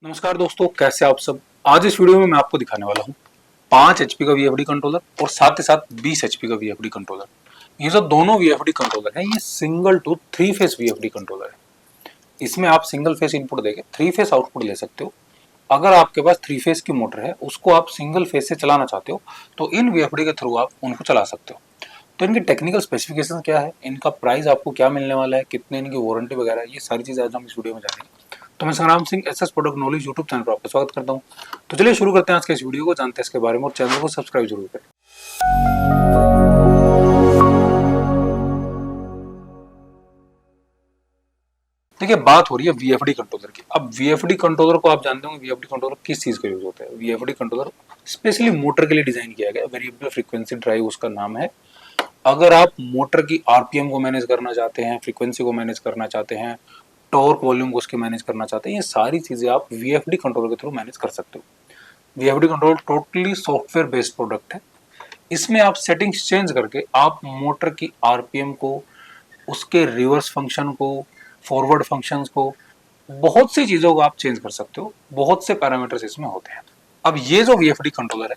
नमस्कार दोस्तों, कैसे आप सब। आज इस वीडियो में मैं आपको दिखाने वाला हूँ 5 एचपी का वीएफडी कंट्रोलर और साथ ही साथ 20 एचपी का वीएफडी कंट्रोलर। ये जो दोनों वीएफडी कंट्रोलर है ये single to 3 phase VFD controller है। इसमें आप सिंगल फेस इनपुट देके 3 फेस आउटपुट ले सकते हो। अगर आपके पास 3 फेस की मोटर है, उसको आप सिंगल फेस से चलाना चाहते हो तो इन वीएफडी के थ्रू आप उनको चला सकते हो। तो इनकी टेक्निकल स्पेसिफिकेशन क्या है, इनका प्राइस आपको क्या मिलने वाला है, कितने इनकी वारंटी वगैरह, ये सारी चीजें आज हम इस वीडियो में जानेंगे। तो मैं संग्राम Singh SS product knowledge YouTube channel पर आपका स्वागत करता हूं। तो चलिए शुरू करते हैं आज के इस वीडियो को, जानते हैं इसके बारे में और चैनल को सब्सक्राइब जरूर करें। देखिए, बात हो रही है वीएफडी कंट्रोलर की। अब वीएफडी कंट्रोलर को आप जानते होंगे, वीएफडी कंट्रोलर किस चीज का यूज होता है। वीएफडी कंट्रोलर स्पेशली मोटर के लिए डिजाइन किया गया, वेरिएबल फ्रीक्वेंसी ड्राइव उसका नाम है। अगर आप मोटर की आरपीएम को मैनेज करना चाहते हैं, फ्रीक्वेंसी को मैनेज करना चाहते हैं, टॉर्क वॉल्यूम को उसके मैनेज करना चाहते हैं, ये सारी चीजें आप वीएफडी कंट्रोलर के थ्रू मैनेज कर सकते हो। VFD controller totally software based product है। इसमें आप सेटिंग्स चेंज करके आप मोटर की आरपीएम को, उसके रिवर्स फंक्शन को, फॉरवर्ड फंक्शंस को, बहुत सी चीजों को आप चेंज कर सकते हो। बहुत से पैरामीटर्स इसमें होते हैं। अब ये जो वीएफडी कंट्रोलर है,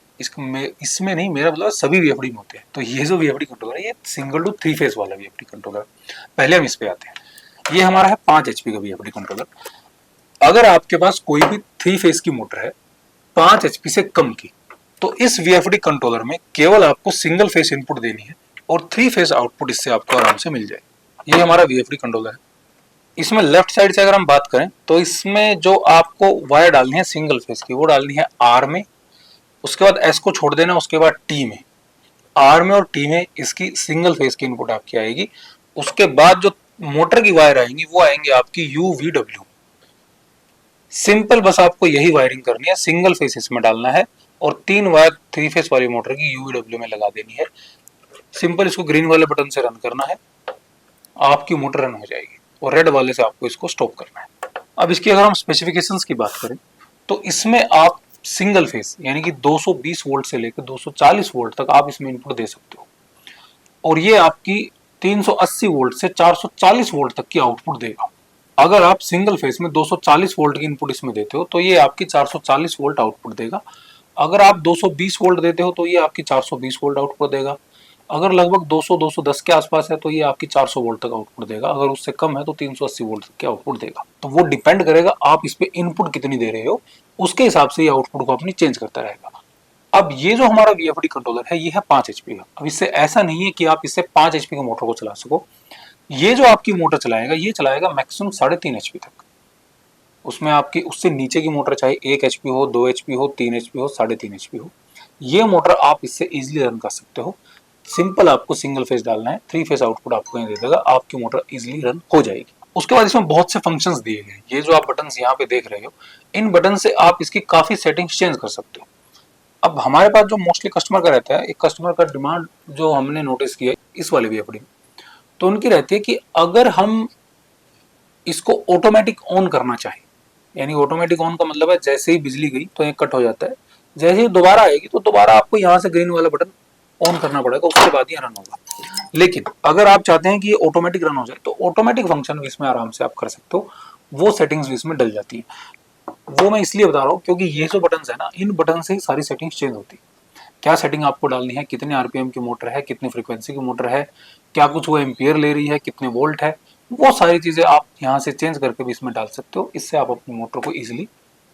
इसमें नहीं, मेरा मतलब सभी वीएफडी में होते हैं। तो ये जो वीएफडी कंट्रोलर है ये सिंगल टू 3 फेस वाला वीएफडी कंट्रोलर है। पहले हम इस पे आते हैं। ये हमारा है 5 एचपी का वीएफडी कंट्रोलर। अगर आपके पास कोई भी 3 फेस की मोटर है 5 एचपी से कम की, तो इस वीएफडी कंट्रोलर में केवल आपको सिंगल फेस इनपुट देनी है और 3 फेस आउटपुट इससे आपको आराम से मिल जाए। ये हमारा वीएफडी कंट्रोलर है। इसमें लेफ्ट साइड से अगर हम बात करें तो इसमें जो आपको वायर डालनी है सिंगल फेस की, वो डालनी है आर में, उसके बाद एस को छोड़ देना, उसके बाद टी में। आर में और टी में इसकी सिंगल फेस की इनपुट आपकी आएगी। उसके बाद जो मोटर की वायर आएंगी वो आएंगी आपकी यूवीडब्ल्यू। सिंपल, बस आपको यही वायरिंग करनी है, सिंगल फेस इसमें डालना है और 3 वायर 3 फेस वाली मोटर की यूवीडब्ल्यू में लगा देनी है। सिंपल, इसको ग्रीन वाले बटन से रन करना है, आपकी मोटर रन हो जाएगी और रेड वाले से आपको इसको स्टॉप करना है। अब इसकी अगर हम स्पेसिफिकेशंस की बात करें तो इसमें आप सिंगल फेस यानी कि 220 वोल्ट से लेकर 240 वोल्ट तक आप इसमें इनपुट दे सकते हो और ये आपकी 380 वोल्ट से 440 वोल्ट तक की आउटपुट देगा। अगर आप सिंगल फेस में 240 वोल्ट की इनपुट इसमें देते हो तो ये आपकी 440 वोल्ट आउटपुट देगा। अगर आप 220 वोल्ट देते हो तो ये आपकी 420 वोल्ट आउटपुट देगा। अगर लगभग 200-210 के आसपास है तो ये आपकी 400 वोल्ट तक आउटपुट देगा। अगर उससे कम है तो 380 वोल्ट तक के आउटपुट देगा। तो वो डिपेंड करेगा आप इस पे इनपुट कितनी दे रहे हो, उसके हिसाब से ये आउटपुट को अपनी चेंज करता रहेगा। अब ये जो हमारा वीएफडी कंट्रोलर है ये है 5 एचपी का। अब इससे ऐसा नहीं है कि आप इससे 5 एचपी की मोटर को चला सको। ये जो आपकी मोटर चलाएगा ये चलाएगा मैक्सिमम 3.5 एचपी तक। उसमें आपकी उससे नीचे की मोटर चाहे 1 एचपी हो, 2 एचपी हो, 3 एचपी हो, 3.5 एचपी हो, ये मोटर आप इससे इजिली रन कर सकते हो। सिंपल, आपको सिंगल फेस डालना है, 3 फेस आउटपुट आपको ये दे देगा, आपकी मोटर इजिली रन हो जाएगी। उसके बाद इसमें बहुत से फंक्शंस दिए गए हैं। ये जो आप बटन यहाँ पे देख रहे हो, इन बटन से आप इसकी काफी सेटिंग्स चेंज कर सकते हो। अब हमारे पास जो मोस्टली कस्टमर का रहता है, एक कस्टमर का डिमांड जो हमने नोटिस किया इस वाले वीएफडी में, तो उनकी रहती है कि अगर हम इसको ऑटोमेटिक ऑन करना चाहें, यानी ऑटोमेटिक ऑन का मतलब है जैसे ही बिजली गई तो ये कट हो जाता है, जैसे ही दोबारा आएगी तो दोबारा आपको यहाँ से ग्रीन वाला बटन ऑन करना पड़ेगा, उसके बाद ही रन होगा। लेकिन अगर आप चाहते हैं कि ये ऑटोमेटिक रन हो जाए तो ऑटोमेटिक फंक्शन भी इसमें आराम से आप कर सकते हो। वो सेटिंग्स भी इसमें डल जाती है। वो मैं इसलिए बता रहा हूँ क्योंकि ये जो बटन है ना, इन बटन से ही सारी सेटिंग्स चेंज होती है। क्या सेटिंग आपको डालनी है, कितने आरपीएम की मोटर है, कितनी फ्रीक्वेंसी की मोटर है, क्या कुछ वो एम्पियर ले रही है, कितने वोल्ट है, वो सारी चीजें आप यहाँ से चेंज करके भी इसमें डाल सकते हो। इससे आप अपनी मोटर को इजिली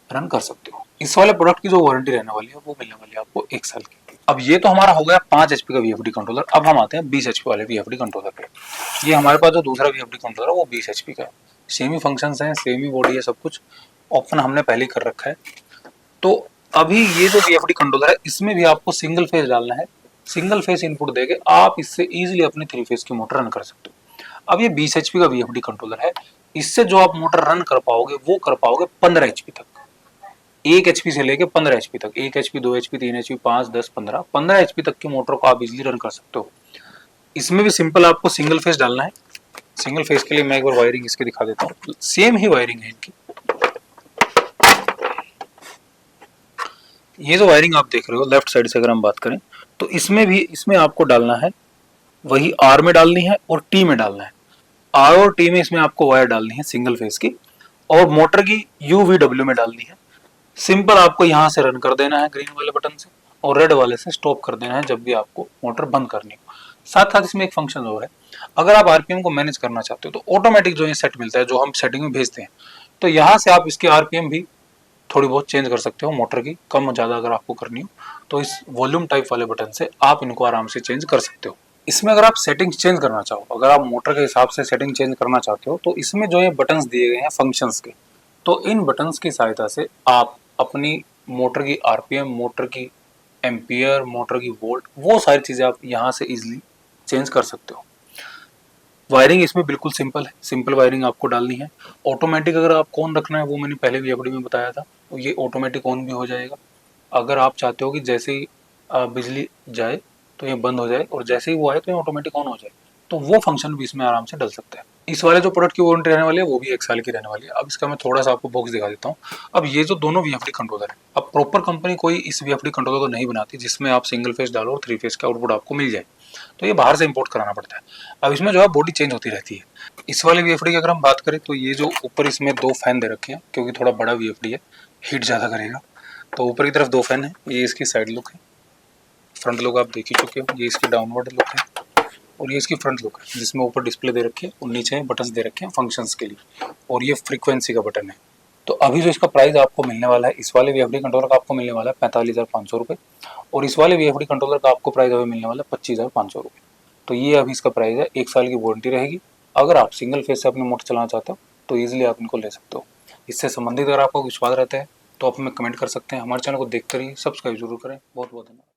रन कर सकते हो। इस वाले प्रोडक्ट की जो वारंटी रहने वाली है वो मिलने वाली है आपको 1 साल की। अब ये तो हमारा हो गया 5 एचपी का वीएफडी कंट्रोलर। अब हम आते हैं 20 एचपी वाले वीएफडी कंट्रोलर पे। ये हमारे पास जो दूसरा वीएफडी कंट्रोलर है वो 20 एचपी का है। सेम ही फंक्शंस हैं, सेम ही बॉडी है, सब कुछ ऑप्शन हमने पहले कर रखा है। तो अभी ये जो वीएफडी कंट्रोलर है इसमें भी आपको सिंगल फेस डालना है। सिंगल फेस इनपुट देके आप इससे इजीली अपनी 3 फेस की मोटर रन कर सकते हो। अब ये 20 एचपी का वीएफडी कंट्रोलर है। इससे जो आप मोटर रन कर पाओगे वो कर पाओगे 15 एचपी तक। 1 एचपी से लेके 15 एचपी तक, 1 एचपी, 2 एचपी, 3 एचपी, 5, 10, 15 एचपी तक की मोटर को आप इजीली रन कर सकते हो। इसमें भी सिंपल आपको सिंगल फेस डालना है। सिंगल फेस के लिए मैं एक बार वायरिंग इसकी दिखा देता हूँ। सेम ही वायरिंग है इनकी। ये जो वायरिंग आप देख रहे हो लेफ्ट साइड से अगर हम बात करें तो इसमें आपको डालना है, वही आर में डालनी है और टी में डालना है। आर और टी में इसमें आपको वायर डालनी है सिंगल फेस की और मोटर की यूवीडब्ल्यू में डालनी है। सिंपल आपको यहाँ से रन कर देना है ग्रीन वाले बटन से, और रेड वाले से स्टॉप कर देना है जब भी आपको मोटर बंद करनी हो। साथ साथ इसमें एक फंक्शन और है, अगर आप आरपीएम को मैनेज करना चाहते हो तो ऑटोमेटिक जो ये सेट मिलता है, जो हम सेटिंग में भेजते हैं, तो यहाँ से आप इसकी आरपीएम भी थोड़ी बहुत चेंज कर सकते हो, मोटर की कम ज़्यादा अगर आपको करनी हो तो इस वॉल्यूम टाइप वाले बटन से आप इनको आराम से चेंज कर सकते हो। इसमें अगर आप सेटिंग्स चेंज करना चाहो, अगर आप मोटर के हिसाब से सेटिंग चेंज करना चाहते हो, तो इसमें जो ये बटन्स दिए गए हैं फंक्शंस के, तो इन बटन्स की सहायता से आप अपनी मोटर की आरपीएम, मोटर की एम्पियर, मोटर की वोल्ट, वो सारी चीज़ें आप यहाँ से इजीली चेंज कर सकते हो। वायरिंग इसमें बिल्कुल सिंपल है, सिंपल वायरिंग आपको डालनी है। ऑटोमेटिक अगर आपको ऑन रखना है, वो मैंने पहले वीएफडी में बताया था, तो ये ऑटोमेटिक ऑन भी हो जाएगा। अगर आप चाहते हो कि जैसे ही बिजली जाए तो ये बंद हो जाए, और जैसे ही वो आए तो ये ऑटोमेटिक ऑन हो जाए, तो वो फंक्शन भी इसमें आराम से डल सकता है। इस वाले जो प्रोडक्ट की वारंटी रहने वाली है वो भी 1 साल की रहने वाली है। अब इसका मैं थोड़ा सा आपको बॉक्स दिखा देता हूँ। अब ये जो दोनों वीएफडी कंट्रोलर है, अब प्रॉपर कंपनी कोई इस वीएफडी कंट्रोलर को नहीं बनाती जिसमें आप सिंगल फेज डालो और 3 फेज का आउटपुट आपको मिल जाए, तो ये बाहर से इंपोर्ट कराना पड़ता है। अब इसमें जो है बॉडी चेंज होती रहती है। इस वाले वीएफडी की अगर हम बात करें तो ये जो ऊपर इसमें 2 फैन दे रखे हैं, क्योंकि थोड़ा बड़ा वीएफडी है, हीट ज़्यादा करेगा, तो ऊपर की तरफ 2 फैन है। ये इसकी साइड लुक है, फ्रंट लुक आप देख ही चुके हो, ये इसकी डाउनवर्ड लुक है, और ये इसकी फ्रंट लुक है जिसमें ऊपर डिस्प्ले दे रखे हैं और नीचे बटन्स दे रखे हैं फंक्शंस के लिए, और ये फ्रीक्वेंसी का बटन है। तो अभी जो इसका प्राइस आपको मिलने वाला है, इस वाले वीएफडी कंट्रोलर का आपको मिलने वाला है 45,500 रुपये, और इस वाले वीएफडी कंट्रोलर का आपको प्राइस अभी मिलने वाला है 25,500 रुपये। तो ये अभी इसका प्राइस है, 1 साल की वारंटी रहेगी। अगर आप सिंगल फेज से अपनी मोटर चलाना चाहते हो तो ईजिली आप इनको ले सकते हो। इससे संबंधित अगर आपको विश्वास रहता है तो आप हमें कमेंट कर सकते हैं। हमारे चैनल को देखकर ही सब्सक्राइब जरूर करें। बहुत बहुत धन्यवाद।